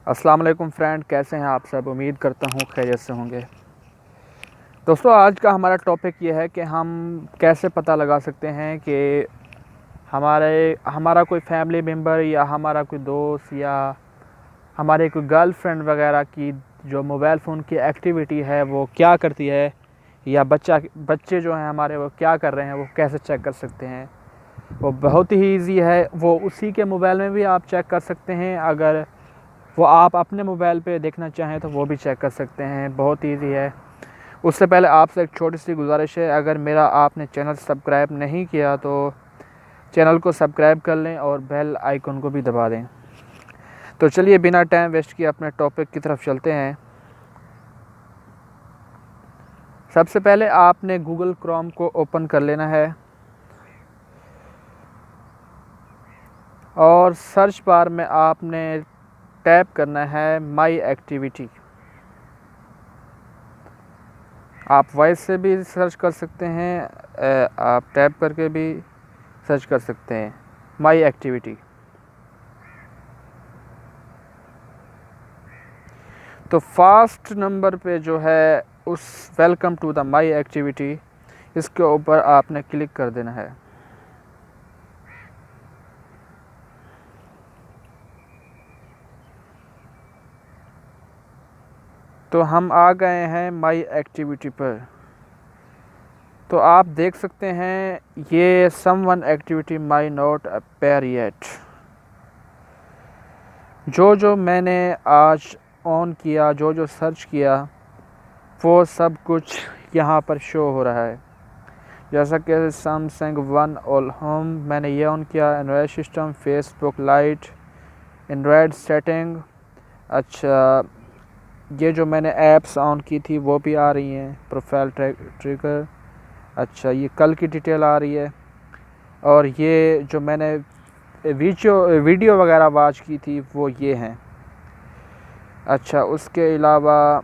अस्सलाम वालेकुम फ्रेंड, कैसे हैं आप सब। उम्मीद करता हूँ खैरियत से होंगे। दोस्तों, आज का हमारा टॉपिक ये है कि हम कैसे पता लगा सकते हैं कि हमारा कोई फैमिली मेम्बर या हमारा कोई दोस्त या हमारे कोई गर्लफ्रेंड वगैरह की जो मोबाइल फ़ोन की एक्टिविटी है वो क्या करती है, या बच्चे जो हैं हमारे वो क्या कर रहे हैं, वो कैसे चेक कर सकते हैं। वो बहुत ही ईजी है। वो उसी के मोबाइल में भी आप चेक कर सकते हैं। अगर वो आप अपने मोबाइल पे देखना चाहें तो वो भी चेक कर सकते हैं। बहुत ईजी है। उससे पहले आपसे एक छोटी सी गुजारिश है, अगर मेरा आपने चैनल सब्सक्राइब नहीं किया तो चैनल को सब्सक्राइब कर लें और बेल आइकन को भी दबा दें। तो चलिए बिना टाइम वेस्ट किए अपने टॉपिक की तरफ चलते हैं। सबसे पहले आपने गूगल क्रोम को ओपन कर लेना है और सर्च बार में आपने टैप करना है माई एक्टिविटी। आप वॉइस से भी सर्च कर सकते हैं, आप टैप करके भी सर्च कर सकते हैं माई एक्टिविटी। तो फर्स्ट नंबर पे जो है उस welcome to the my activity, इसके ऊपर आपने क्लिक कर देना है। तो हम आ गए हैं माई एक्टिविटी पर। तो आप देख सकते हैं ये someone activity my not appear yet. जो मैंने आज ऑन किया, जो सर्च किया, वो सब कुछ यहाँ पर शो हो रहा है। जैसा कि सैमसंग वन ऑल होम मैंने ये ऑन किया, Android system, Facebook light, Android setting. अच्छा, ये जो मैंने ऐप्स ऑन की थी वो भी आ रही हैं, प्रोफाइल ट्रिगर। अच्छा, ये कल की डिटेल आ रही है। और ये जो मैंने वीडियो वगैरह वॉच की थी वो ये हैं। अच्छा, उसके अलावा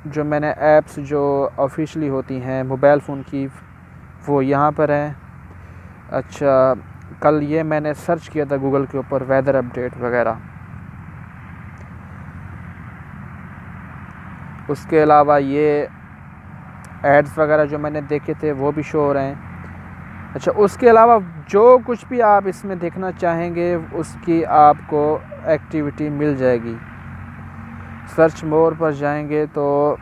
जो मैंने ऐप्स जो ऑफिशियली होती हैं मोबाइल फ़ोन की वो यहाँ पर हैं। अच्छा, कल ये मैंने सर्च किया था गूगल के ऊपर वेदर अपडेट वगैरह। उसके अलावा ये एड्स वगैरह जो मैंने देखे थे वो भी शो हो रहे हैं। अच्छा, उसके अलावा जो कुछ भी आप इसमें देखना चाहेंगे उसकी आपको एक्टिविटी मिल जाएगी। सर्च मोर पर जाएंगे तो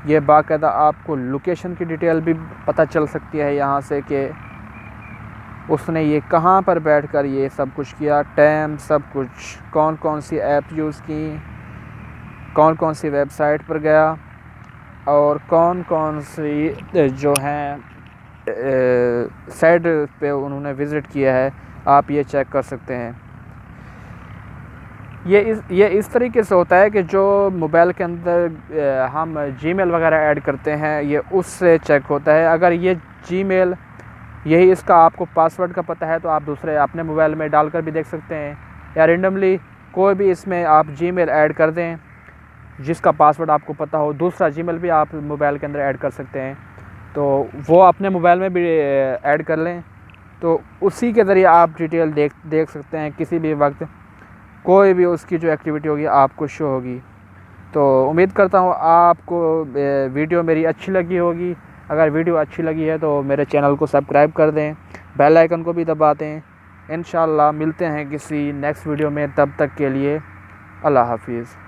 ये बाकायदा आपको लोकेशन की डिटेल भी पता चल सकती है यहाँ से कि उसने ये कहाँ पर बैठकर ये सब कुछ किया, टाइम, सब कुछ, कौन कौन सी ऐप यूज़ की, कौन कौन सी वेबसाइट पर गया और कौन कौन सी जो हैं साइट पे उन्होंने विज़िट किया है, आप ये चेक कर सकते हैं। ये इस तरीके से होता है कि जो मोबाइल के अंदर हम जीमेल वगैरह ऐड करते हैं ये उससे चेक होता है। अगर ये जीमेल यही इसका आपको पासवर्ड का पता है तो आप दूसरे अपने मोबाइल में डालकर भी देख सकते हैं, या रेंडमली कोई भी इसमें आप जीमेल ऐड कर दें जिसका पासवर्ड आपको पता हो, दूसरा जीमेल भी आप मोबाइल के अंदर ऐड कर सकते हैं। तो वो अपने मोबाइल में भी ऐड कर लें तो उसी के ज़रिए आप डिटेल देख सकते हैं। किसी भी वक्त कोई भी उसकी जो एक्टिविटी होगी आपको शो होगी। तो उम्मीद करता हूँ आपको वीडियो मेरी अच्छी लगी होगी। अगर वीडियो अच्छी लगी है तो मेरे चैनल को सब्सक्राइब कर दें, बेल आइकन को भी दबा दें। इंशाल्लाह मिलते हैं किसी नेक्स्ट वीडियो में, तब तक के लिए अल्लाह हाफिज़।